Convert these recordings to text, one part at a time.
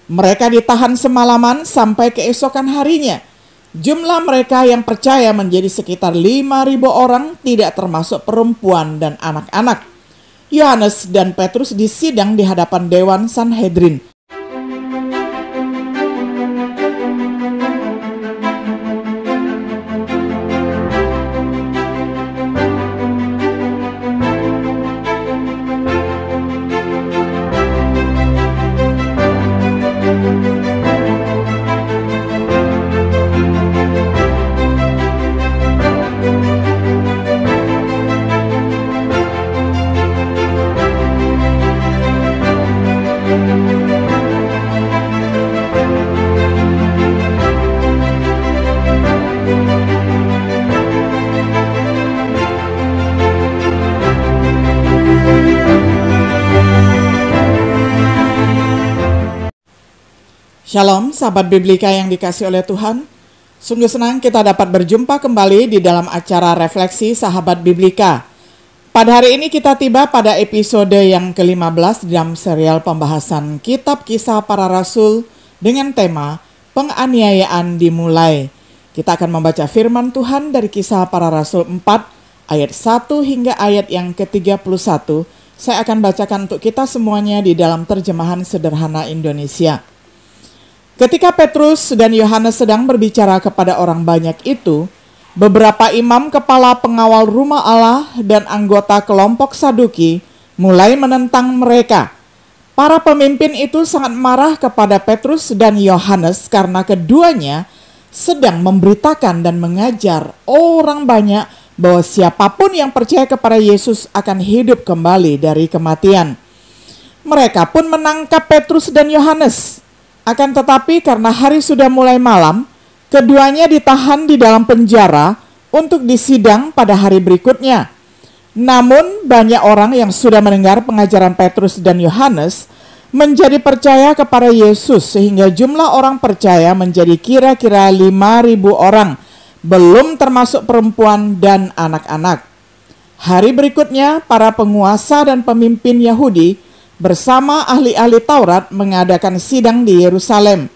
Mereka ditahan semalaman sampai keesokan harinya. Jumlah mereka yang percaya menjadi sekitar 5.000 orang, tidak termasuk perempuan dan anak-anak. Yohanes dan Petrus disidang di hadapan Dewan Sanhedrin. Shalom sahabat Biblika yang dikasih oleh Tuhan. Sungguh senang kita dapat berjumpa kembali di dalam acara refleksi sahabat Biblika. Pada hari ini kita tiba pada episode yang ke-15 dalam serial pembahasan Kitab Kisah Para Rasul dengan tema Penganiayaan Dimulai. Kita akan membaca firman Tuhan dari Kisah Para Rasul 4 ayat 1 hingga ayat yang ke-31. Saya akan bacakan untuk kita semuanya di dalam terjemahan sederhana Indonesia. Ketika Petrus dan Yohanes sedang berbicara kepada orang banyak itu, beberapa imam kepala pengawal rumah Allah dan anggota kelompok Saduki mulai menentang mereka. Para pemimpin itu sangat marah kepada Petrus dan Yohanes karena keduanya sedang memberitakan dan mengajar orang banyak bahwa siapapun yang percaya kepada Yesus akan hidup kembali dari kematian. Mereka pun menangkap Petrus dan Yohanes. Akan tetapi karena hari sudah mulai malam, keduanya ditahan di dalam penjara untuk disidang pada hari berikutnya. Namun banyak orang yang sudah mendengar pengajaran Petrus dan Yohanes menjadi percaya kepada Yesus sehingga jumlah orang percaya menjadi kira-kira 5.000 orang, belum termasuk perempuan dan anak-anak. Hari berikutnya para penguasa dan pemimpin Yahudi bersama ahli-ahli Taurat mengadakan sidang di Yerusalem.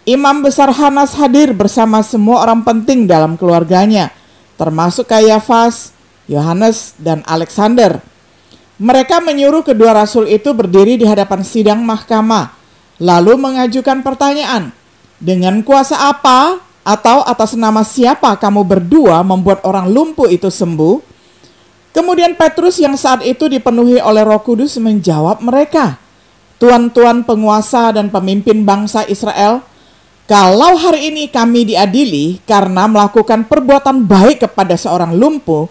Imam besar Hanas hadir bersama semua orang penting dalam keluarganya, termasuk Kayafas, Yohanes, dan Alexander. Mereka menyuruh kedua rasul itu berdiri di hadapan sidang mahkamah, lalu mengajukan pertanyaan, dengan kuasa apa atau atas nama siapa kamu berdua membuat orang lumpuh itu sembuh? Kemudian Petrus yang saat itu dipenuhi oleh Roh Kudus menjawab mereka, "Tuan-tuan penguasa dan pemimpin bangsa Israel, kalau hari ini kami diadili karena melakukan perbuatan baik kepada seorang lumpuh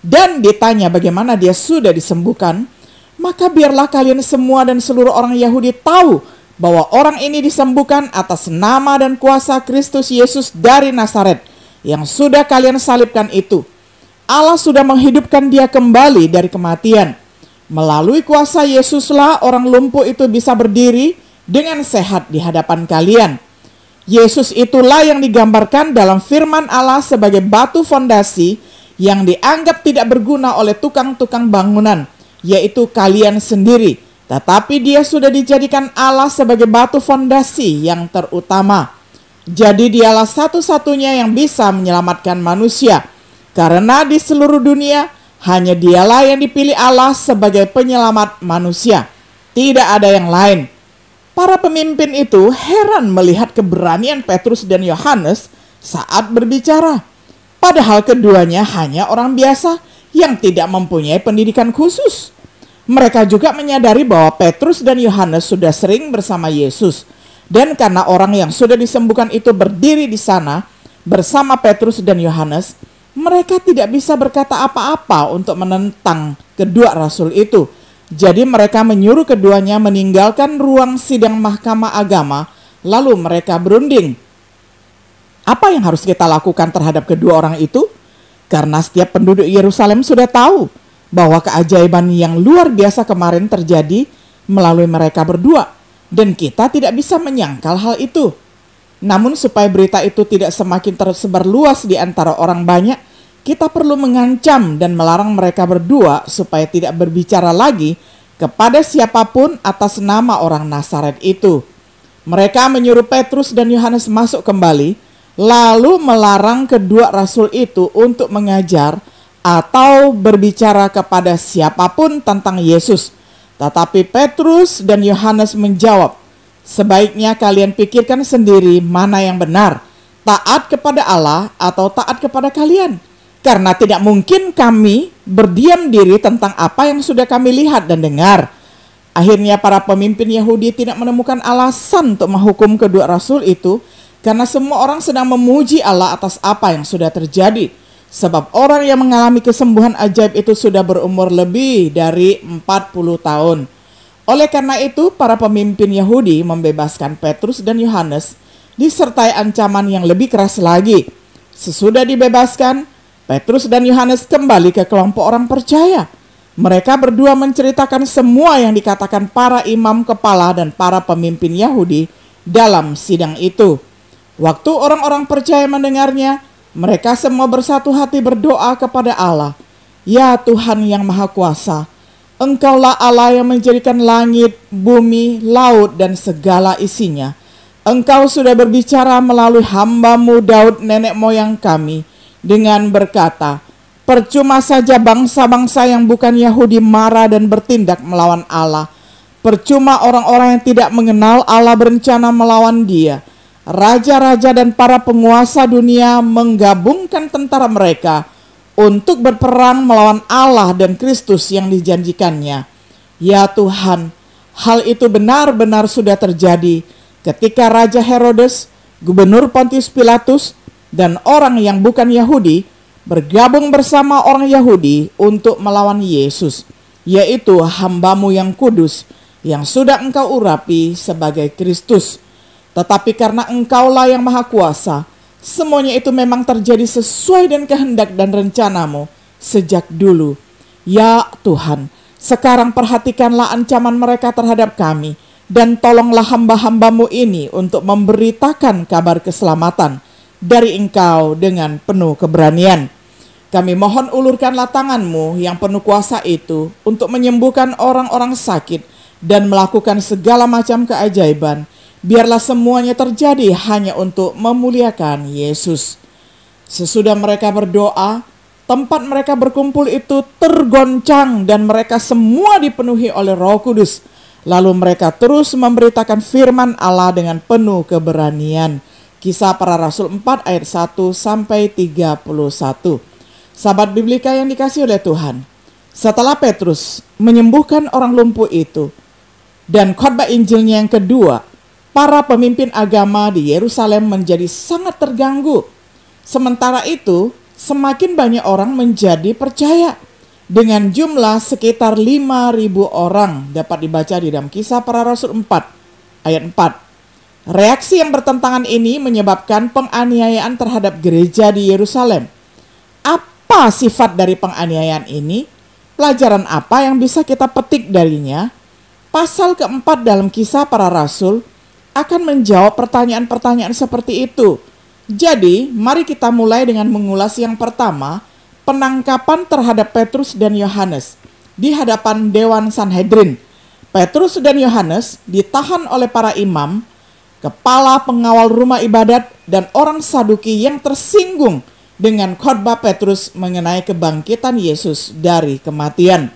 dan ditanya bagaimana dia sudah disembuhkan, maka biarlah kalian semua dan seluruh orang Yahudi tahu bahwa orang ini disembuhkan atas nama dan kuasa Kristus Yesus dari Nazaret yang sudah kalian salibkan itu. Allah sudah menghidupkan dia kembali dari kematian. Melalui kuasa Yesuslah orang lumpuh itu bisa berdiri dengan sehat di hadapan kalian. Yesus itulah yang digambarkan dalam firman Allah sebagai batu fondasi yang dianggap tidak berguna oleh tukang-tukang bangunan, yaitu kalian sendiri. Tetapi dia sudah dijadikan Allah sebagai batu fondasi yang terutama. Jadi dialah satu-satunya yang bisa menyelamatkan manusia. Karena di seluruh dunia hanya dialah yang dipilih Allah sebagai penyelamat manusia. Tidak ada yang lain. Para pemimpin itu heran melihat keberanian Petrus dan Yohanes saat berbicara. Padahal keduanya hanya orang biasa yang tidak mempunyai pendidikan khusus. Mereka juga menyadari bahwa Petrus dan Yohanes sudah sering bersama Yesus. Dan karena orang yang sudah disembuhkan itu berdiri di sana bersama Petrus dan Yohanes, mereka tidak bisa berkata apa-apa untuk menentang kedua rasul itu. Jadi mereka menyuruh keduanya meninggalkan ruang sidang mahkamah agama, lalu mereka berunding. Apa yang harus kita lakukan terhadap kedua orang itu? Karena setiap penduduk Yerusalem sudah tahu bahwa keajaiban yang luar biasa kemarin terjadi melalui mereka berdua, dan kita tidak bisa menyangkal hal itu. Namun supaya berita itu tidak semakin tersebar luas di antara orang banyak, kita perlu mengancam dan melarang mereka berdua supaya tidak berbicara lagi kepada siapapun atas nama orang Nazaret itu. Mereka menyuruh Petrus dan Yohanes masuk kembali, lalu melarang kedua rasul itu untuk mengajar atau berbicara kepada siapapun tentang Yesus. Tetapi Petrus dan Yohanes menjawab, "Sebaiknya kalian pikirkan sendiri mana yang benar, taat kepada Allah atau taat kepada kalian. Karena tidak mungkin kami berdiam diri tentang apa yang sudah kami lihat dan dengar." Akhirnya para pemimpin Yahudi tidak menemukan alasan untuk menghukum kedua rasul itu, karena semua orang sedang memuji Allah atas apa yang sudah terjadi. Sebab orang yang mengalami kesembuhan ajaib itu sudah berumur lebih dari 40 tahun. Oleh karena itu, para pemimpin Yahudi membebaskan Petrus dan Yohanes disertai ancaman yang lebih keras lagi. Sesudah dibebaskan, Petrus dan Yohanes kembali ke kelompok orang percaya. Mereka berdua menceritakan semua yang dikatakan para imam kepala dan para pemimpin Yahudi dalam sidang itu. Waktu orang-orang percaya mendengarnya, mereka semua bersatu hati berdoa kepada Allah. "Ya Tuhan yang Maha Kuasa, Engkaulah Allah yang menjadikan langit, bumi, laut, dan segala isinya. Engkau sudah berbicara melalui hamba-Mu Daud nenek moyang kami dengan berkata, percuma saja bangsa-bangsa yang bukan Yahudi marah dan bertindak melawan Allah. Percuma orang-orang yang tidak mengenal Allah berencana melawan Dia. Raja-raja dan para penguasa dunia menggabungkan tentara mereka untuk berperang melawan Allah dan Kristus yang dijanjikannya. Ya Tuhan, hal itu benar-benar sudah terjadi ketika Raja Herodes, Gubernur Pontius Pilatus, dan orang yang bukan Yahudi bergabung bersama orang Yahudi untuk melawan Yesus, yaitu hamba-Mu yang kudus, yang sudah Engkau urapi sebagai Kristus. Tetapi karena Engkaulah yang Maha Kuasa, semuanya itu memang terjadi sesuai dengan kehendak dan rencana-Mu sejak dulu. Ya Tuhan, sekarang perhatikanlah ancaman mereka terhadap kami, dan tolonglah hamba-hamba-Mu ini untuk memberitakan kabar keselamatan dari Engkau dengan penuh keberanian. Kami mohon ulurkanlah tangan-Mu yang penuh kuasa itu untuk menyembuhkan orang-orang sakit dan melakukan segala macam keajaiban. Biarlah semuanya terjadi hanya untuk memuliakan Yesus. Sesudah mereka berdoa, tempat mereka berkumpul itu tergoncang dan mereka semua dipenuhi oleh Roh Kudus. Lalu mereka terus memberitakan firman Allah dengan penuh keberanian. Kisah Para Rasul 4 ayat 1 sampai 31. Sahabat Biblika yang dikasihi oleh Tuhan, setelah Petrus menyembuhkan orang lumpuh itu dan khotbah Injilnya yang kedua, para pemimpin agama di Yerusalem menjadi sangat terganggu. Sementara itu, semakin banyak orang menjadi percaya. Dengan jumlah sekitar 5.000 orang dapat dibaca di dalam Kisah Para Rasul 4 ayat 4. Reaksi yang bertentangan ini menyebabkan penganiayaan terhadap gereja di Yerusalem. Apa sifat dari penganiayaan ini? Pelajaran apa yang bisa kita petik darinya? Pasal keempat dalam Kisah Para Rasul akan menjawab pertanyaan-pertanyaan seperti itu. Jadi, mari kita mulai dengan mengulas yang pertama, penangkapan terhadap Petrus dan Yohanes di hadapan Dewan Sanhedrin. Petrus dan Yohanes ditahan oleh para imam, kepala pengawal rumah ibadat, dan orang Saduki yang tersinggung dengan khotbah Petrus mengenai kebangkitan Yesus dari kematian.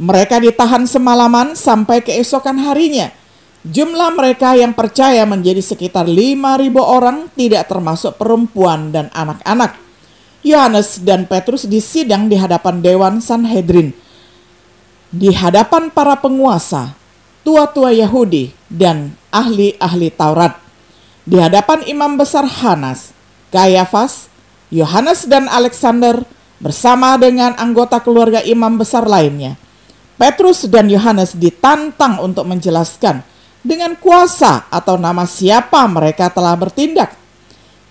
Mereka ditahan semalaman sampai keesokan harinya. Jumlah mereka yang percaya menjadi sekitar 5.000 orang, tidak termasuk perempuan dan anak-anak. Yohanes dan Petrus disidang di hadapan Dewan Sanhedrin, di hadapan para penguasa, tua-tua Yahudi, dan ahli-ahli Taurat, di hadapan imam besar Hanas, Kayafas, Yohanes dan Alexander bersama dengan anggota keluarga imam besar lainnya. Petrus dan Yohanes ditantang untuk menjelaskan dengan kuasa atau nama siapa mereka telah bertindak.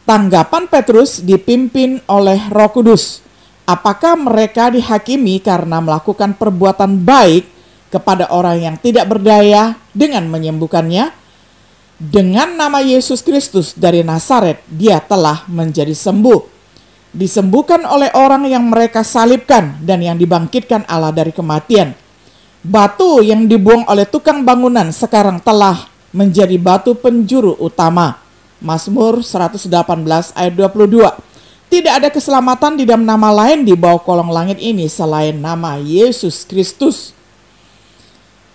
Tanggapan Petrus dipimpin oleh Roh Kudus. Apakah mereka dihakimi karena melakukan perbuatan baik kepada orang yang tidak berdaya dengan menyembuhkannya? Dengan nama Yesus Kristus dari Nazaret, dia telah menjadi sembuh. Disembuhkan oleh orang yang mereka salibkan dan yang dibangkitkan Allah dari kematian. Batu yang dibuang oleh tukang bangunan sekarang telah menjadi batu penjuru utama. Mazmur 118 ayat 22. Tidak ada keselamatan di dalam nama lain di bawah kolong langit ini selain nama Yesus Kristus.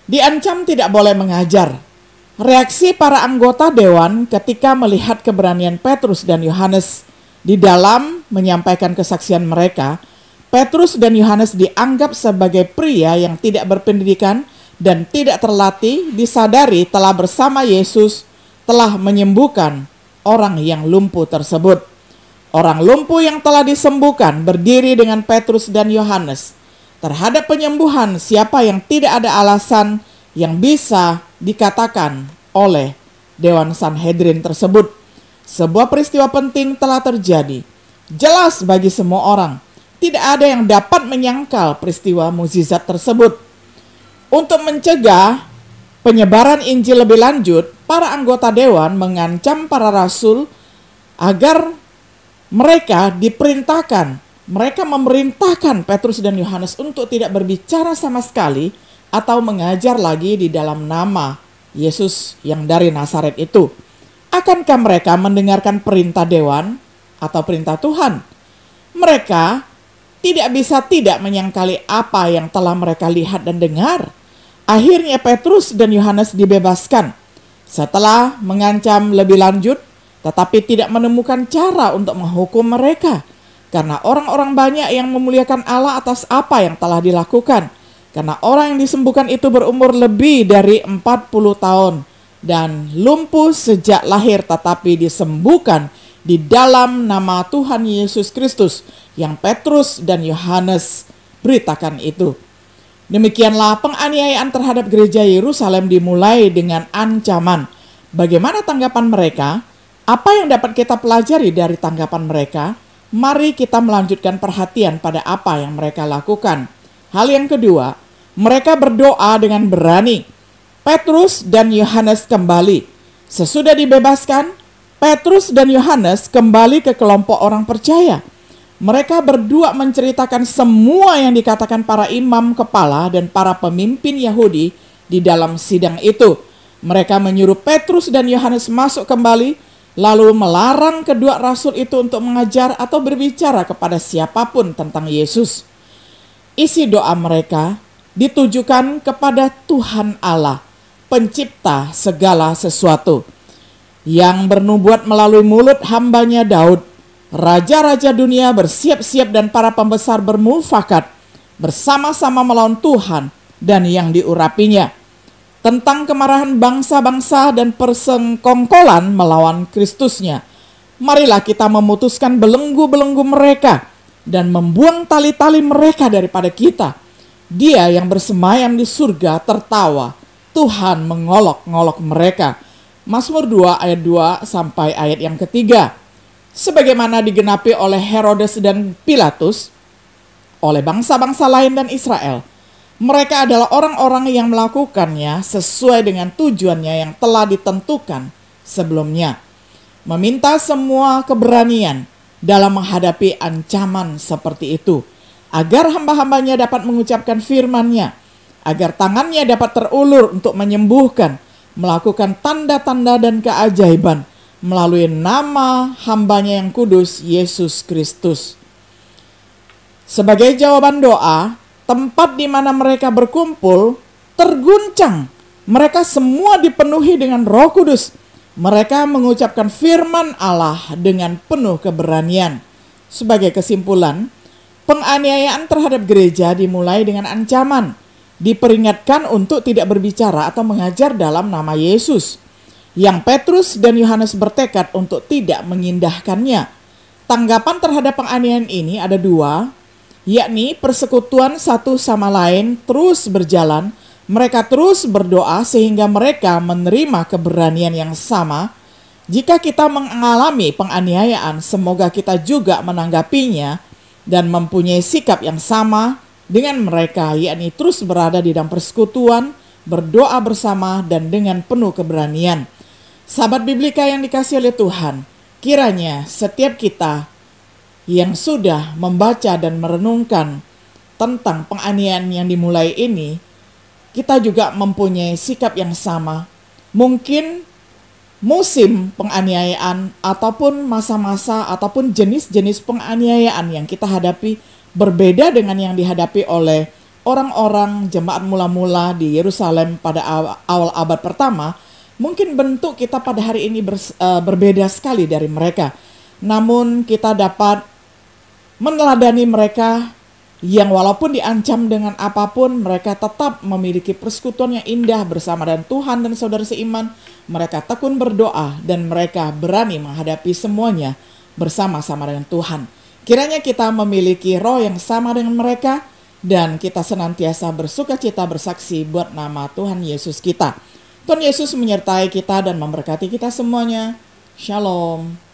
Diancam tidak boleh mengajar. Reaksi para anggota dewan ketika melihat keberanian Petrus dan Yohanes di dalam menyampaikan kesaksian mereka, Petrus dan Yohanes dianggap sebagai pria yang tidak berpendidikan dan tidak terlatih, disadari telah bersama Yesus telah menyembuhkan orang yang lumpuh tersebut. Orang lumpuh yang telah disembuhkan berdiri dengan Petrus dan Yohanes. Terhadap penyembuhan, siapa yang tidak ada alasan yang bisa dikatakan oleh Dewan Sanhedrin tersebut. Sebuah peristiwa penting telah terjadi. Jelas bagi semua orang, tidak ada yang dapat menyangkal peristiwa mukjizat tersebut. Untuk mencegah penyebaran Injil lebih lanjut, para anggota dewan mengancam para rasul agar mereka memerintahkan Petrus dan Yohanes untuk tidak berbicara sama sekali atau mengajar lagi di dalam nama Yesus yang dari Nazaret itu. Akankah mereka mendengarkan perintah dewan atau perintah Tuhan? Mereka tidak bisa tidak menyangkali apa yang telah mereka lihat dan dengar. Akhirnya Petrus dan Yohanes dibebaskan setelah mengancam lebih lanjut, tetapi tidak menemukan cara untuk menghukum mereka, karena orang-orang banyak yang memuliakan Allah atas apa yang telah dilakukan. Karena orang yang disembuhkan itu berumur lebih dari 40 tahun dan lumpuh sejak lahir, tetapi disembuhkan di dalam nama Tuhan Yesus Kristus yang Petrus dan Yohanes beritakan itu. Demikianlah penganiayaan terhadap gereja Yerusalem dimulai dengan ancaman. Bagaimana tanggapan mereka? Apa yang dapat kita pelajari dari tanggapan mereka? Mari kita melanjutkan perhatian pada apa yang mereka lakukan. Hal yang kedua, mereka berdoa dengan berani. Petrus dan Yohanes kembali. Sesudah dibebaskan, Petrus dan Yohanes kembali ke kelompok orang percaya. Mereka berdua menceritakan semua yang dikatakan para imam kepala dan para pemimpin Yahudi di dalam sidang itu. Mereka menyuruh Petrus dan Yohanes masuk kembali, lalu melarang kedua rasul itu untuk mengajar atau berbicara kepada siapapun tentang Yesus. Isi doa mereka ditujukan kepada Tuhan Allah, pencipta segala sesuatu, yang bernubuat melalui mulut hambanya Daud. Raja-raja dunia bersiap-siap dan para pembesar bermufakat bersama-sama melawan Tuhan dan yang diurapinya, tentang kemarahan bangsa-bangsa dan persengkongkolan melawan Kristusnya. Marilah kita memutuskan belenggu-belenggu mereka dan membuang tali-tali mereka daripada kita. Dia yang bersemayam di surga tertawa, Tuhan mengolok-ngolok mereka. Mazmur 2 ayat 2 sampai ayat yang ketiga. Sebagaimana digenapi oleh Herodes dan Pilatus, oleh bangsa-bangsa lain dan Israel. Mereka adalah orang-orang yang melakukannya sesuai dengan tujuannya yang telah ditentukan sebelumnya. Meminta semua keberanian dalam menghadapi ancaman seperti itu, agar hamba-hambanya dapat mengucapkan firman-Nya, agar tangannya dapat terulur untuk menyembuhkan, melakukan tanda-tanda dan keajaiban, melalui nama hambanya yang kudus, Yesus Kristus. Sebagai jawaban doa, tempat di mana mereka berkumpul terguncang. Mereka semua dipenuhi dengan Roh Kudus. Mereka mengucapkan firman Allah dengan penuh keberanian. Sebagai kesimpulan, penganiayaan terhadap gereja dimulai dengan ancaman. Diperingatkan untuk tidak berbicara atau mengajar dalam nama Yesus, yang Petrus dan Yohanes bertekad untuk tidak mengindahkannya. Tanggapan terhadap penganiayaan ini ada dua, yakni persekutuan satu sama lain terus berjalan. Mereka terus berdoa sehingga mereka menerima keberanian yang sama. Jika kita mengalami penganiayaan, semoga kita juga menanggapinya dan mempunyai sikap yang sama dengan mereka, yakni terus berada di dalam persekutuan, berdoa bersama dan dengan penuh keberanian. Sahabat Biblika yang dikasihi oleh Tuhan, kiranya setiap kita yang sudah membaca dan merenungkan tentang penganiayaan yang dimulai ini, kita juga mempunyai sikap yang sama, Mungkin musim penganiayaan ataupun masa-masa ataupun jenis-jenis penganiayaan yang kita hadapi berbeda dengan yang dihadapi oleh orang-orang jemaat mula-mula di Yerusalem pada awal abad pertama. Mungkin bentuk kita pada hari ini berbeda sekali dari mereka. Namun kita dapat meneladani mereka yang walaupun diancam dengan apapun, mereka tetap memiliki persekutuan yang indah bersama dengan Tuhan dan saudara seiman. Mereka tekun berdoa dan mereka berani menghadapi semuanya bersama-sama dengan Tuhan. Kiranya kita memiliki roh yang sama dengan mereka dan kita senantiasa bersukacita bersaksi buat nama Tuhan Yesus kita. Tuhan Yesus menyertai kita dan memberkati kita semuanya. Shalom.